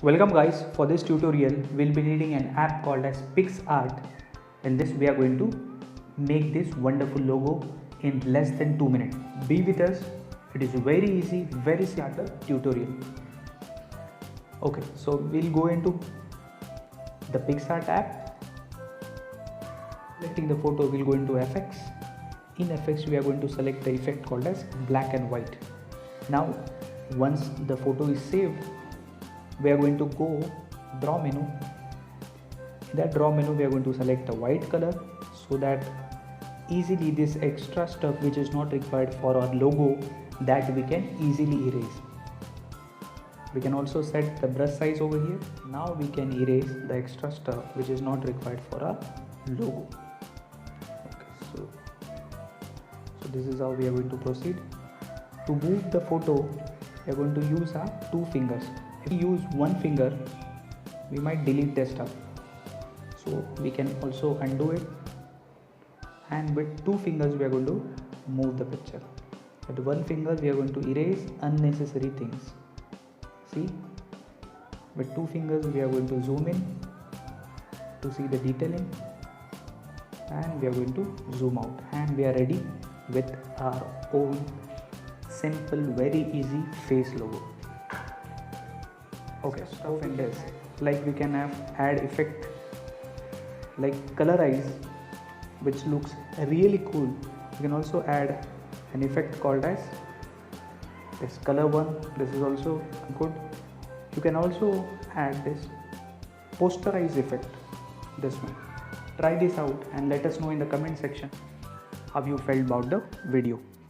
Welcome guys, for this tutorial we'll be needing an app called as PicsArt. In this we are going to make this wonderful logo in less than 2 minutes. Be with us, it is very easy, very simple tutorial. Okay, so we'll go into the PicsArt app. Selecting the photo, we'll go into FX. In FX we are going to select the effect called as black and white. Now once the photo is saved, we are going to go draw menu. In that draw menu we are going to select a white color so that easily this extra stuff which is not required for our logo, that we can easily erase. We can also set the brush size over here. Now we can erase the extra stuff which is not required for our logo. Okay, so this is how we are going to proceed. To move the photo, we are going to use our two fingers. If we use one finger, we might delete the stuff, so we can also undo it, and with two fingers we are going to move the picture. With one finger we are going to erase unnecessary things. See, with two fingers we are going to zoom in to see the detailing, and we are going to zoom out, and we are ready with our own simple, very easy face logo. Okay, stuff in this, like we can add effect like colorize, which looks really cool. You can also add an effect called as this color one. This is also good. You can also add this posterize effect, this one. Try this out and let us know in the comment section how you felt about the video.